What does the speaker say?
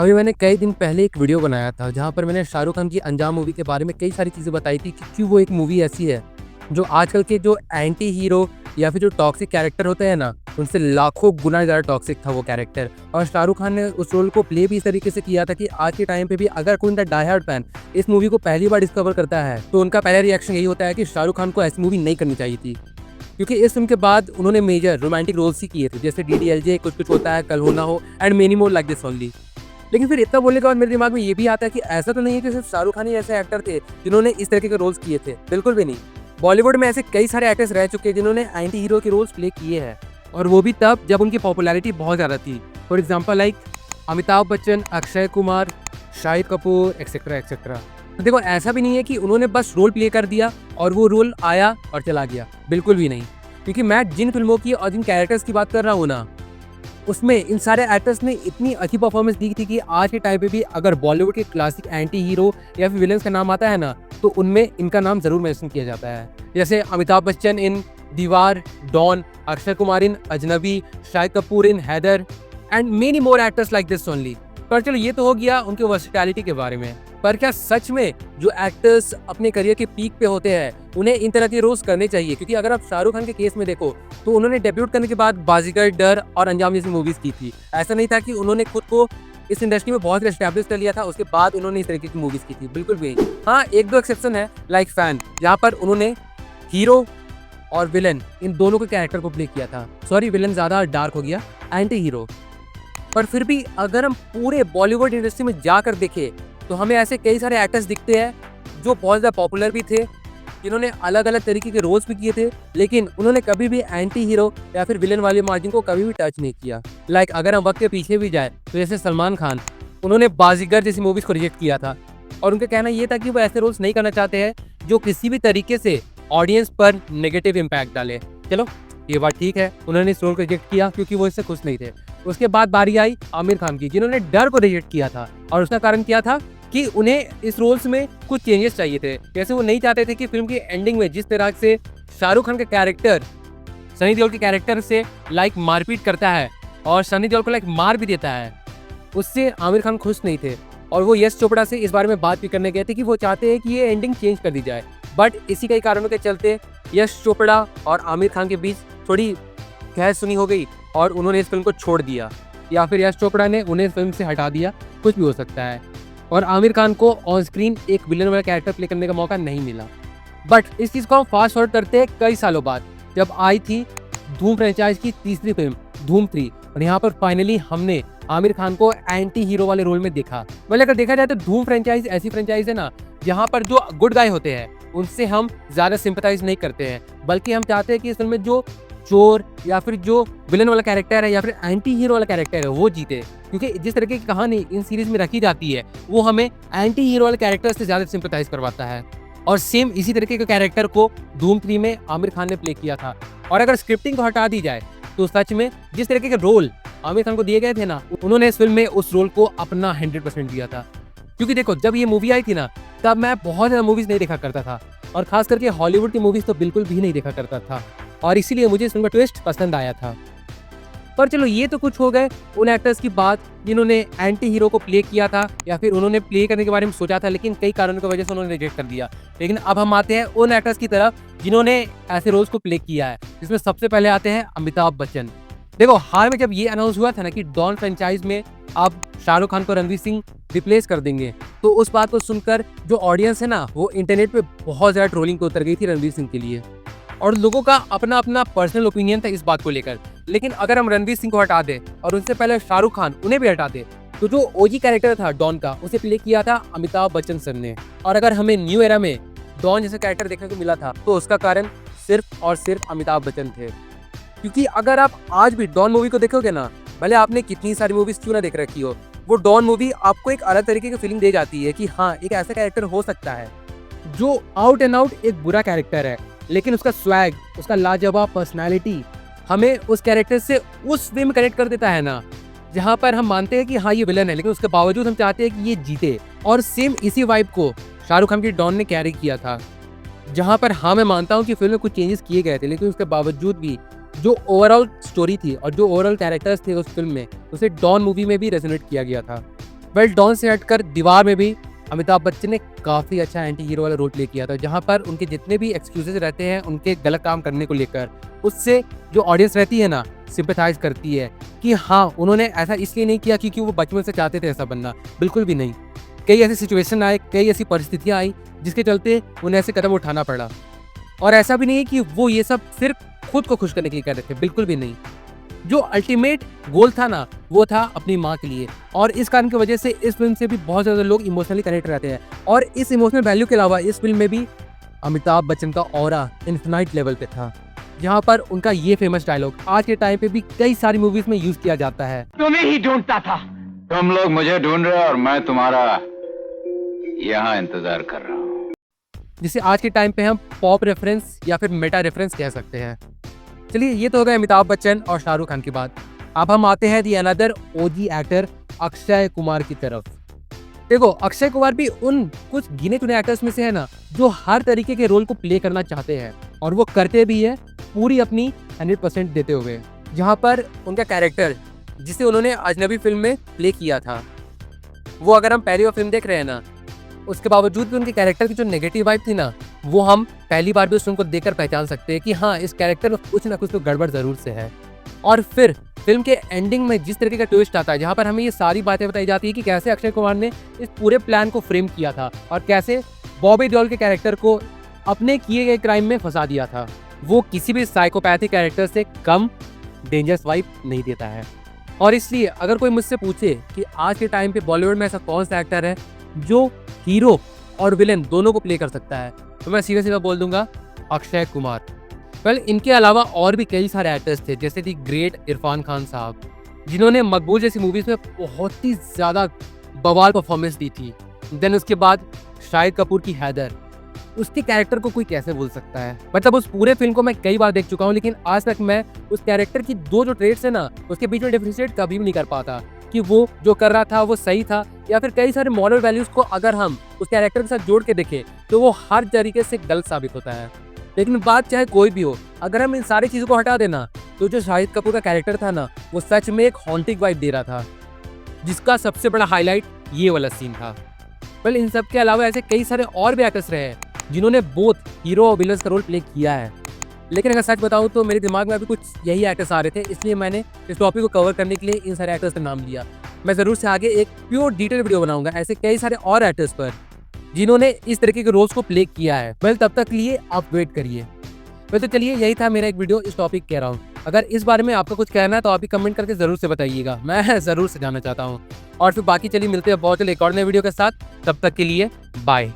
अभी मैंने कई दिन पहले एक वीडियो बनाया था जहाँ पर मैंने शाहरुख खान की अंजाम मूवी के बारे में कई सारी चीज़ें बताई थी कि क्यों वो एक मूवी ऐसी है जो आजकल के जो एंटी हीरो या फिर जो टॉक्सिक कैरेक्टर होते हैं ना, उनसे लाखों गुना ज़्यादा टॉक्सिक था वो कैरेक्टर। और शाहरुख खान ने उस रोल को प्ले भी इस तरीके से किया था कि आज के टाइम पे भी अगर कोई उनका डाई हार्ड फैन इस मूवी को पहली बार डिस्कवर करता है तो उनका पहला रिएक्शन यही होता है कि शाहरुख खान को ऐसी मूवी नहीं करनी चाहिए थी, क्योंकि इस फिल्म के बाद उन्होंने मेजर रोमांटिक रोल्स ही किए थे, जैसे DDLJ, कुछ कुछ होता है, कल हो ना हो and many more like this only. लेकिन फिर इतना बोलने के बाद मेरे दिमाग में ये भी आता है कि ऐसा तो नहीं है कि सिर्फ शाहरुख खान ही ऐसे एक्टर थे जिन्होंने इस तरीके के रोल्स किए थे, बिल्कुल भी नहीं। बॉलीवुड में ऐसे कई सारे एक्टर्स रह चुके हैं जिन्होंने एंटी हीरो के रोल्स प्ले किए हैं, और वो भी तब जब उनकी पॉपुलैरिटी बहुत ज़्यादा थी। For example like Amitabh Bachchan, Akshay Kumar, Shahid Kapoor etcetera etcetera. देखो, ऐसा भी नहीं है कि उन्होंने बस रोल प्ले कर दिया और वो रोल आया और चला गया, बिल्कुल भी नहीं। क्योंकि मैं जिन फिल्मों की और जिन कैरेक्टर्स की बात कर रहा हूँ ना, उसमें इन सारे एक्टर्स ने इतनी अच्छी परफॉर्मेंस दी थी कि आज के टाइम पे भी अगर बॉलीवुड के क्लासिक एंटी हीरो या फिर विलन्स का नाम आता है ना, तो उनमें इनका नाम जरूर मेंशन किया जाता है। जैसे अमिताभ बच्चन इन दीवार, don, Akshay Kumar in Ajnabee, Shahid Kapoor in Haider and many more actors like this only. पर चलो, ये तो हो गया उनके वर्सेटैलिटी के बारे में। पर क्या सच में जो एक्टर्स अपने करियर के पीक पे होते हैं उन्हें इन तरह के रोल्स करने चाहिए? क्योंकि अगर आप शाहरुख खान के केस में देखो तो उन्होंने डेब्यूट करने के बाद बाजीगर, डर और अंजाम जैसी मूवीज की थी। ऐसा नहीं था कि उन्होंने खुद को इस इंडस्ट्री में बहुत एस्टैब्लिश कर लिया था उसके बाद उन्होंने इस तरीके की मूवीज की थी, बिल्कुल भी नहीं। हाँ, एक दो एक्सेप्शन है लाइक फैन, जहाँ पर उन्होंने हीरो और विलन इन दोनों के कैरेक्टर को प्ले किया था। सॉरी, विलन ज्यादा डार्क हो गया, एंटी हीरो। पर फिर भी अगर हम पूरे बॉलीवुड इंडस्ट्री में जाकर देखें तो हमें ऐसे कई सारे एक्टर्स दिखते हैं जो बहुत ज़्यादा पॉपुलर भी थे, जिन्होंने अलग अलग तरीके के रोल्स भी किए थे, लेकिन उन्होंने कभी भी एंटी हीरो या फिर विलन वाले मार्जिन को कभी भी टच नहीं किया। लाइक अगर हम वक्त के पीछे भी जाए तो जैसे सलमान खान, उन्होंने बाजीगर जैसी मूवीज़ को रिजेक्ट किया था, और उनका कहना ये था कि वो ऐसे रोल्स नहीं करना चाहते हैं जो किसी भी तरीके से ऑडियंस पर नेगेटिव इम्पैक्ट डाले। चलो, ये बात ठीक है, उन्होंने इस रोल को रिजेक्ट किया क्योंकि वो इससे खुश नहीं थे। उसके बाद बारी आई आमिर खान की, जिन्होंने डर को रिजेक्ट किया था, और उसका कारण क्या था कि उन्हें इस रोल्स में कुछ चेंजेस चाहिए थे। जैसे वो नहीं चाहते थे कि फिल्म की एंडिंग में जिस तरह से शाहरुख खान का कैरेक्टर सनी देओल के कैरेक्टर से लाइक मारपीट करता है और सनी देओल को लाइक मार भी देता है, उससे आमिर खान खुश नहीं थे। और वो यश चोपड़ा से इस बारे में बात भी करने गए थे कि वो चाहते हैं कि ये एंडिंग चेंज कर दी जाए, बट इसी कई कारणों के चलते यश चोपड़ा और आमिर खान के बीच थोड़ी बहस सुनी हो गई और उन्होंने इस फिल्म को छोड़ दिया, या फिर यश चोपड़ा ने उन्हें इस फिल्म से हटा दिया, कुछ भी हो सकता है। और आमिर खान को ऑन स्क्रीन एक विलन वाला कैरेक्टर प्ले करने का मौका नहीं मिला। बट इस चीज़ को हम फास्ट फॉरवर्ड करते हैं कई सालों बाद, जब आई थी धूम फ्रेंचाइज की तीसरी फिल्म धूम 3, और यहाँ पर फाइनली हमने आमिर खान को एंटी हीरो वाले रोल में देखा। मतलब अगर देखा जाए तो धूम फ्रेंचाइज ऐसी फ्रेंचाइज है ना, जहाँ पर जो गुड गाय होते हैं उनसे हम ज़्यादा सिंपैथाइज नहीं करते हैं, बल्कि हम चाहते हैं कि इस फिल्म में जो चोर या फिर जो विलन वाला कैरेक्टर है या फिर एंटी हीरो वाला कैरेक्टर है वो जीते। क्योंकि जिस तरीके की कहानी इन सीरीज में रखी जाती है वो हमें एंटी हीरो वाले कैरेक्टर से ज्यादा सिंपैथाइज करवाता है। और सेम इसी तरीके के कैरेक्टर को धूम 3 में आमिर खान ने प्ले किया था। और अगर स्क्रिप्टिंग को हटा दी जाए तो सच में जिस तरीके के रोल आमिर खान को दिए गए थे ना, उन्होंने इस फिल्म में उस रोल को अपना 100% दिया था। क्योंकि देखो, जब ये मूवी आई थी ना, तब मैं बहुत ज़्यादा मूवीज नहीं देखा करता था, और खास करके हॉलीवुड की मूवीज तो बिल्कुल भी नहीं देखा करता था, और इसीलिए मुझे इस फिल्म का ट्विस्ट पसंद आया था। पर चलो, ये तो कुछ हो गए उन एक्टर्स की बात जिन्होंने एंटी हीरो को प्ले किया था या फिर उन्होंने प्ले करने के बारे में सोचा था, लेकिन कई कारणों की वजह से उन्होंने रिजेक्ट कर दिया। लेकिन अब हम आते हैं उन एक्टर्स की तरफ जिन्होंने ऐसे रोल्स को प्ले किया है, जिसमें सबसे पहले आते हैं अमिताभ बच्चन। देखो, हाल में जब ये अनाउंस हुआ था ना कि डॉन फ्रेंचाइज में अब शाहरुख खान को रणवीर सिंह रिप्लेस कर देंगे, तो उस बात को सुनकर जो ऑडियंस है ना, वो इंटरनेट पे बहुत ज़्यादा ट्रोलिंग पे उतर गई थी रणवीर सिंह के लिए, और लोगों का अपना अपना पर्सनल ओपिनियन था इस बात को लेकर। लेकिन अगर हम रणवीर सिंह को हटा दें और उनसे पहले शाहरुख खान उन्हें भी हटा दें, तो जो ओजी कैरेक्टर था डॉन का, उसे प्ले किया था अमिताभ बच्चन सर ने। और अगर हमें न्यू एरा में डॉन जैसा कैरेक्टर देखने को मिला था तो उसका कारण सिर्फ और सिर्फ अमिताभ बच्चन थे। क्योंकि अगर आप आज भी डॉन मूवी को देखोगे ना, भले आपने कितनी सारी मूवीज क्यों ना देख रखी हो, वो डॉन मूवी आपको एक अलग तरीके की फीलिंग दे जाती है कि हाँ, एक ऐसा कैरेक्टर हो सकता है जो आउट एंड आउट एक बुरा कैरेक्टर है, लेकिन उसका स्वैग, उसका लाजवाब पर्सनालिटी हमें उस कैरेक्टर से उस वे में कनेक्ट कर देता है ना, जहाँ पर हम मानते हैं कि हाँ, ये विलन है, लेकिन उसके बावजूद हम चाहते हैं कि ये जीते। और सेम इसी वाइब को शाहरुख खान की डॉन ने कैरी किया था, जहाँ पर हाँ, मैं मानता हूँ कि फिल्म में कुछ चेंजेस किए गए थे, लेकिन उसके बावजूद भी जो ओवरऑल स्टोरी थी और जो ओवरऑल कैरेक्टर्स थे उस फिल्म में, उसे डॉन मूवी में भी रेजोनेट किया गया था। वेल डॉन से हटकर दीवार में भी अमिताभ बच्चन ने काफ़ी अच्छा एंटी हीरो वाला रोल प्ले किया था, जहाँ पर उनके जितने भी एक्सक्यूजेज रहते हैं उनके गलत काम करने को लेकर, उससे जो ऑडियंस रहती है ना सिंपैथाइज करती है कि हाँ उन्होंने ऐसा इसलिए नहीं किया क्योंकि वो बचपन से चाहते थे ऐसा बनना, बिल्कुल भी नहीं। कई ऐसी सिचुएशन आए, कई ऐसी परिस्थितियाँ आई जिसके चलते उन्हें ऐसे कदम उठाना पड़ा। और ऐसा भी नहीं है कि वो ये सब सिर्फ खुद को खुश करने के लिए कर रहे थे, बिल्कुल भी नहीं। जो अल्टीमेट गोल था ना वो था अपनी माँ के लिए, और इस कारण की वजह से इस फिल्म से भी बहुत ज़्यादा लोग इमोशनली कनेक्ट रहते हैं। और इस इमोशनल वैल्यू के अलावा इस फिल्म में भी अमिताभ बच्चन का ऑरा इन्फिनाइट लेवल पे था, जहाँ पर उनका ये फेमस डायलॉग आज के टाइम पे भी कई सारी मूवीज में यूज किया जाता है। तुम्हें ही ढूंढता था। तुम लोग मुझे ढूंढ रहे हो और मैं तुम्हारा यहाँ इंतजार कर रहा हूँ, जिसे आज के टाइम पे हम पॉप रेफरेंस या फिर मेटा रेफरेंस कह सकते हैं। चलिए ये तो हो गया अमिताभ बच्चन और शाहरुख खान की बात। अब हम आते हैं the another OG actor Akshay Kumar की तरफ। देखो अक्षय कुमार भी उन कुछ गिने चुने एक्टर्स में से है ना जो हर तरीके के रोल को प्ले करना चाहते हैं, और वो करते भी है पूरी अपनी 100% देते हुए। जहाँ पर उनका कैरेक्टर जिसे उन्होंने अजनबी फिल्म में प्ले किया था, वो अगर हम पहली बार फिल्म देख रहे हैं ना, उसके बावजूद भी उनके कैरेक्टर की जो नेगेटिव वाइब थी ना, वो हम पहली बार भी उस फिल्म को देखकर पहचान सकते हैं कि हाँ इस कैरेक्टर में कुछ ना कुछ तो गड़बड़ जरूर से है। और फिर फिल्म के एंडिंग में जिस तरीके का ट्विस्ट आता है, जहाँ पर हमें ये सारी बातें बताई जाती है कि कैसे अक्षय कुमार ने इस पूरे प्लान को फ्रेम किया था और कैसे बॉबी देओल के कैरेक्टर को अपने किए गए क्राइम में फंसा दिया था। वो किसी भी साइकोपैथिक कैरेक्टर से कम डेंजरस वाइब नहीं देता है। और इसलिए अगर कोई मुझसे पूछे कि आज के टाइम पे बॉलीवुड में ऐसा कौन सा एक्टर है जो हीरो और विलेन दोनों को प्ले कर सकता है, तो मैं सीधा सीधा बोल दूंगा अक्षय कुमार। वेल इनके अलावा और भी कई सारे एक्टर्स थे, जैसे दी ग्रेट इरफान खान साहब, जिन्होंने मकबूल जैसी मूवीज में बहुत ही ज़्यादा बवाल परफॉर्मेंस दी थी। देन उसके बाद शाहिद कपूर की हैदर, उसके कैरेक्टर को कोई कैसे भूल सकता है। मतलब उस पूरे फिल्म को मैं कई बार देख चुका हूँ, लेकिन आज तक मैं उस कैरेक्टर की दो जो ट्रेड्स है ना उसके बीच में डिफरेंशिएट कभी भी नहीं कर पाता कि वो जो कर रहा था वो सही था या फिर कई सारे मॉरल वैल्यूज को अगर हम उस कैरेक्टर के साथ जोड़ के देखें तो वो हर तरीके से गलत साबित होता है। लेकिन बात चाहे कोई भी हो, अगर हम इन सारी चीज़ों को हटा देना तो जो शाहिद कपूर का कैरेक्टर था ना वो सच में एक हॉन्टिंग वाइब दे रहा था, जिसका सबसे बड़ा हाईलाइट ये वाला सीन था। वेल इन सब के अलावा ऐसे कई सारे और भी एक्टर्स रहे हैं जिन्होंने बोथ हीरो और विलन्स का रोल प्ले किया है, लेकिन अगर सच बताऊं तो मेरे दिमाग में अभी कुछ यही एक्टर्स आ रहे थे, इसलिए मैंने इस टॉपिक को कवर करने के लिए इन सारे एक्टर्स का नाम लिया। मैं ज़रूर से आगे एक प्योर डिटेल वीडियो बनाऊंगा ऐसे कई सारे और एक्टर्स पर जिन्होंने इस तरीके के रोल्स को प्ले किया है। वेल तब तक के लिए आप वेट करिए। वेल तो चलिए यही था मेरा एक वीडियो इस टॉपिक के अराउंड। अगर इस बारे में आपका कुछ कहना है तो आप भी कमेंट करके ज़रूर से बताइएगा, मैं ज़रूर से जानना चाहता हूँ। और फिर बाकी चलिए मिलते हैं बहुत जल्द एक और नए वीडियो के साथ, तब तक के लिए बाय।